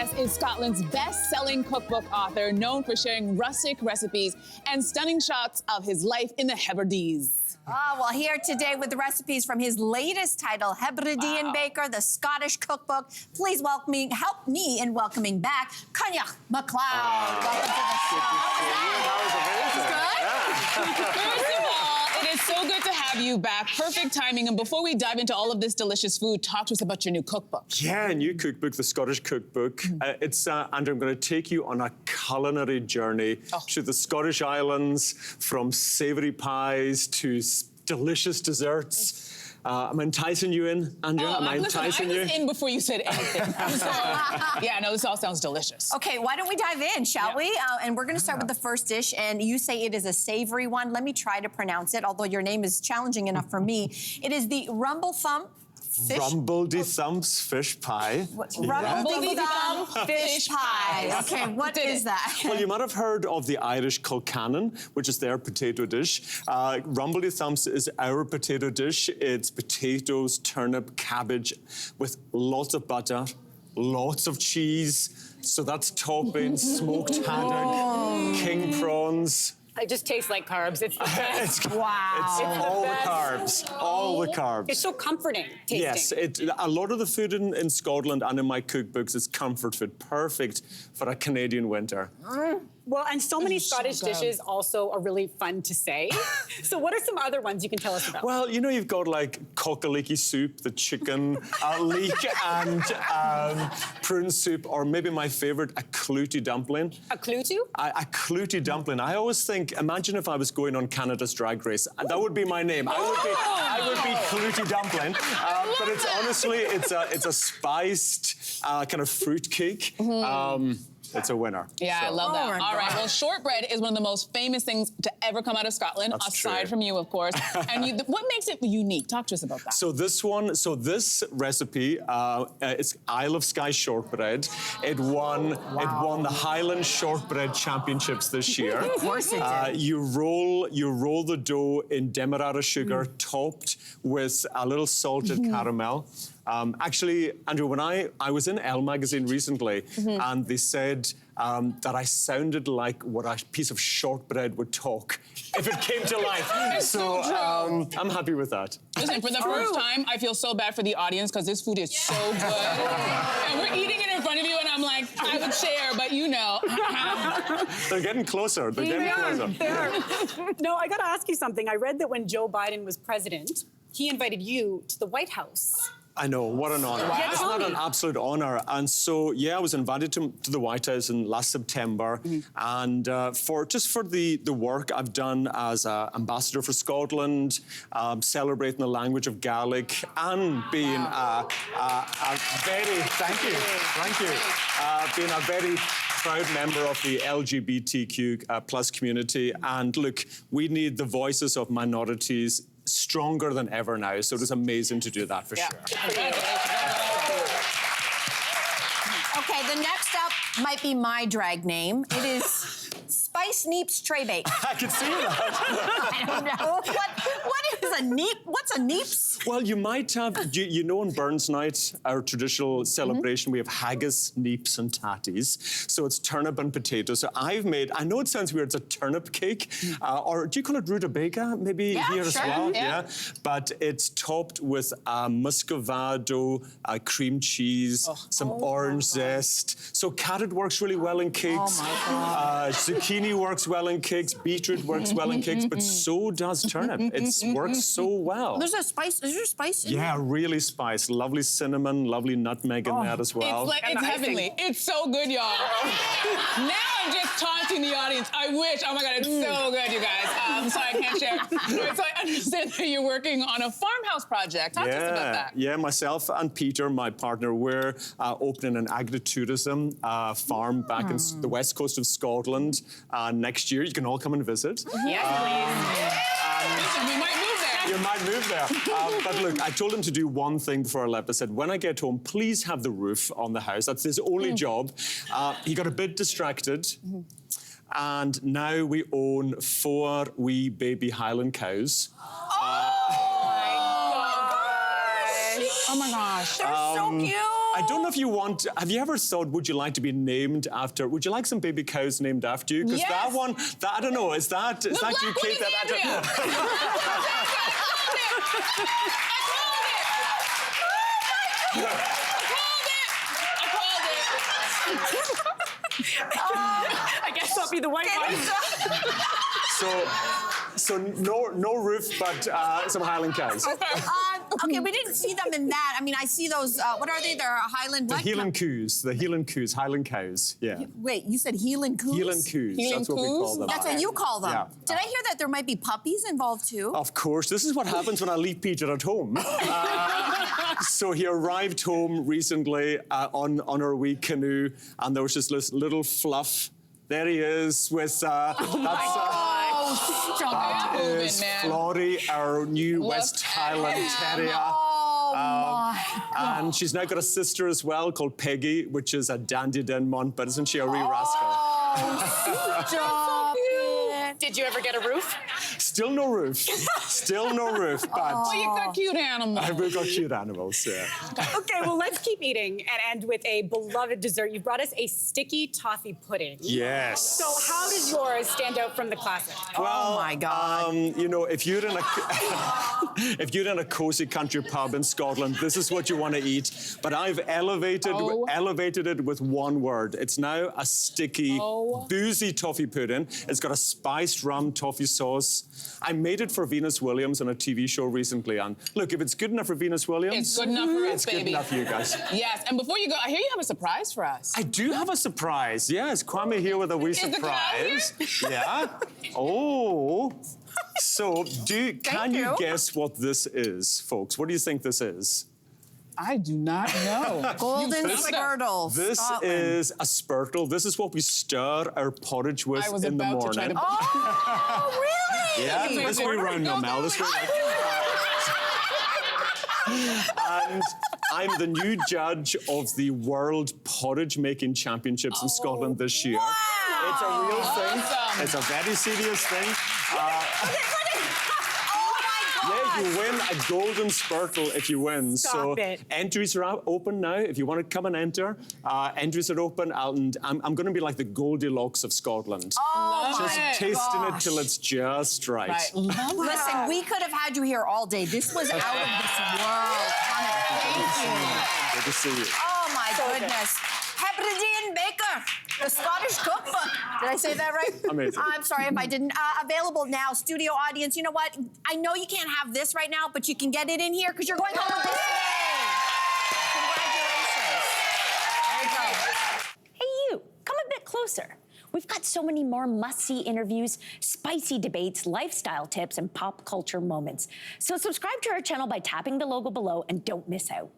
Jess is Scotland's best-selling cookbook author, known for sharing rustic recipes and stunning shots of his life in the Hebrides. Oh, well, here today with the recipes from his latest title, Hebridean Baker, the Scottish Cookbook. Please help me in welcoming back Coinneach MacLeod. Welcome to the show. That was amazing. Good? First of all, it is so good to have you back. Perfect timing. And before we dive into all of this delicious food, talk to us about your new cookbook. Yeah, new cookbook, the Scottish Cookbook. Andrew, I'm going to take you on a culinary journey to the Scottish Islands, from savoury pies to delicious desserts. I'm enticing you in, Andrea. Am I enticing you? I was in before you said anything. So, yeah, no, this all sounds delicious. Okay, why don't we dive in, shall we? And we're going to start with the first dish, and you say it is a savoury one. Let me try to pronounce it, although your name is challenging enough for me. It is the Rumble-Thump fish... Rumble-de-Thump's fish pie. Rumble-de-Thump fish pie. Okay, what is that? Well, you might have heard of the Irish Kilcannon, which is their potato dish. Rumble-de-Thump's is our potato dish. It's potatoes, turnip, cabbage, with lots of butter, lots of cheese. So that's toppings, smoked haddock, king prawns. It just tastes like carbs. It's the best. Wow. It's all the carbs. All the carbs. It's so comforting tasting. Yes, a lot of the food in Scotland and in my cookbooks is comfort food, perfect for a Canadian winter. Well, and so many Scottish dishes also are really fun to say. So what are some other ones you can tell us about? Well, you know, you've got like cockaliki soup, the chicken leek, and prune soup, or maybe my favourite, a clootie dumpling. A clutu? A clootie dumpling. I always think, imagine if I was going on Canada's Drag Race, and that would be my name. I would be clootie dumpling. But it's honestly, it's a spiced kind of fruit cake. It's a winner. Yeah, I love that. All right, well, shortbread is one of the most famous things to ever come out of Scotland, aside from you, of course. And what makes it unique? Talk to us about that. So this recipe, it's Isle of Skye shortbread. It won the Highland Shortbread Championships this year. Of course it did. You roll the dough in demerara sugar, topped with a little salted caramel. Actually, Andrew, when I was in Elle magazine recently, and they said that I sounded like what a piece of shortbread would talk if it came to life. So I'm happy with that. Listen, for the first time, I feel so bad for the audience because this food is so good. And we're eating it in front of you, and I'm like, I would share, but you know. They're getting closer. They're getting closer. They are. No, I got to ask you something. I read that when Joe Biden was president, he invited you to the White House. I know, what an honour. Wow. It's not an absolute honour. And so, yeah, I was invited to the White House in last September. And for the work I've done as ambassador for Scotland, celebrating the language of Gaelic, and being a very, being a very proud member of the LGBTQ plus community. And look, we need the voices of minorities stronger than ever now, so it was amazing to do that for sure. Okay, the next up might be my drag name. It is Spice Neeps Tray Bake. I can see that. I don't know. What is a neep? What's a neeps? Well, you might have, you know, on Burns Night, our traditional celebration, we have haggis, neeps, and tatties. So it's turnip and potato. So I've made, I know it sounds weird, it's a turnip cake, or do you call it rutabaga maybe here as well? Yeah. But it's topped with muscovado, cream cheese, some orange zest. So carrot works really well in cakes. Oh my God. Zucchini works well in cakes, beetroot works well in cakes, but so does turnip. It works so well. There's a spice. Is there spice in Yeah, really spiced. Lovely cinnamon, lovely nutmeg in that as well. It's like, it's heavenly. It's so good, y'all. Now I'm just taunting the audience. I wish. Oh my God, it's so good, you guys. I'm sorry, I can't share. So I understand that you're working on a farmhouse project. Talk to us about that. Yeah, myself and Peter, my partner, we're opening an agritourism farm back in the west coast of Scotland next year. You can all come and visit. Yes, please. Listen, we might move there. You might move there. But look, I told him to do one thing before I left. I said, when I get home, please have the roof on the house. That's his only job. He got a bit distracted. And now we own 4 wee baby Highland cows. Oh my gosh. They're so cute. I don't know if you want. Have you ever thought, would you like to be named after? Would you like some baby cows named after you? Because that one, I don't know. Is that you, Kate? That I don't. I guess I'll be the white one. So no roof, but some Highland cows. Okay, we didn't see them in that. I mean, I see those. What are they? They're Highland. The Highland coos. The Highland coos. Highland cows. Yeah. Wait, you said Highland coos? Highland coos. That's what we call them. That's what you call them. Yeah. Did I hear that there might be puppies involved too? Of course. This is what happens when I leave Peter at home. So he arrived home recently on our wee canoe, and there was just this little fluff. There he is with Stop that is Florrie, our new West Highland Terrier. Oh my God. And she's now got a sister as well called Peggy, which is a Dandy Denmont, but isn't she a wee rascal? Oh, stop it. Did you ever get a roof? Still no roof. Still no roof, but... Well, you got cute animals. We've got cute animals, yeah. Okay, well, let's keep eating and end with a beloved dessert. You brought us a sticky toffee pudding. Yes. So how does yours stand out from the classic? Oh my God. You know, if you're in a cozy country pub in Scotland, this is what you want to eat. But I've elevated it with one word. It's now a sticky, boozy toffee pudding. It's got a spiced rum toffee sauce. I made it for Venus Williams on a TV show recently, and look, if it's good enough for Venus Williams, It's good enough for us, it's baby. good enough for you guys. Yes, and before you go, I hear you have a surprise for us. I do have a surprise. Yes, Kwame here with a wee surprise. Yeah. Oh. So, can you guess what this is, folks? What do you think this is? I do not know. Golden spurtle. This is a spurtle. This is what we stir our porridge with I was in the about morning. to try to... Oh, really? Yeah, this way round now, Mel. This way round. And I'm the new judge of the World Porridge Making Championships in Scotland this year. Wow. It's a real thing. Awesome. It's a very serious thing. Oh Yeah, you win a golden spurtle if you win. Stop it. Entries are open now. If you want to come and enter, entries are open, and I'm going to be like the Goldilocks of Scotland. Oh Just my tasting it gosh. till it's just right. Right. Listen, we could have had you here all day. This was out of this world. Thank you. Good to see you. Oh my goodness. Hebridean Baker, the Scottish Cookbook. Did I say that right? Amazing. I'm sorry if I didn't. Available now, studio audience. You know what? I know you can't have this right now, but you can get it in here because you're going home with this today. Congratulations. Hey, you, come a bit closer. We've got so many more must-see interviews, spicy debates, lifestyle tips, and pop culture moments. So subscribe to our channel by tapping the logo below and don't miss out.